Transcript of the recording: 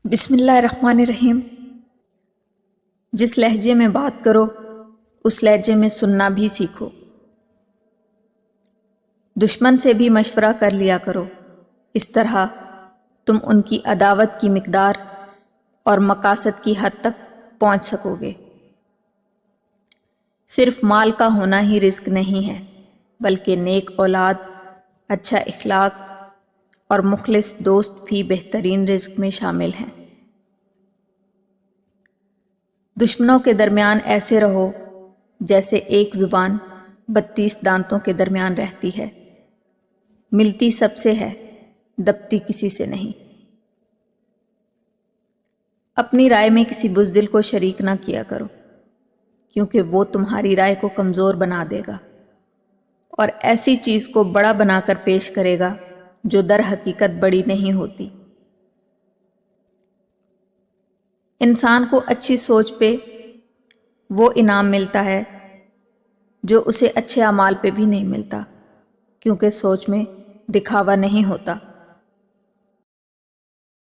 بسم اللہ الرحمن الرحیم۔ جس لہجے میں بات کرو اس لہجے میں سننا بھی سیکھو۔ دشمن سے بھی مشورہ کر لیا کرو، اس طرح تم ان کی عداوت کی مقدار اور مقاصد کی حد تک پہنچ سکو گے۔ صرف مال کا ہونا ہی رزق نہیں ہے، بلکہ نیک اولاد، اچھا اخلاق اور مخلص دوست بھی بہترین رزق میں شامل ہیں۔ دشمنوں کے درمیان ایسے رہو جیسے ایک زبان 32 دانتوں کے درمیان رہتی ہے، ملتی سب سے ہے، دبتی کسی سے نہیں۔ اپنی رائے میں کسی بزدل کو شریک نہ کیا کرو، کیونکہ وہ تمہاری رائے کو کمزور بنا دے گا اور ایسی چیز کو بڑا بنا کر پیش کرے گا جو در حقیقت بڑی نہیں ہوتی۔ انسان کو اچھی سوچ پہ وہ انعام ملتا ہے جو اسے اچھے اعمال پہ بھی نہیں ملتا، کیونکہ سوچ میں دکھاوا نہیں ہوتا۔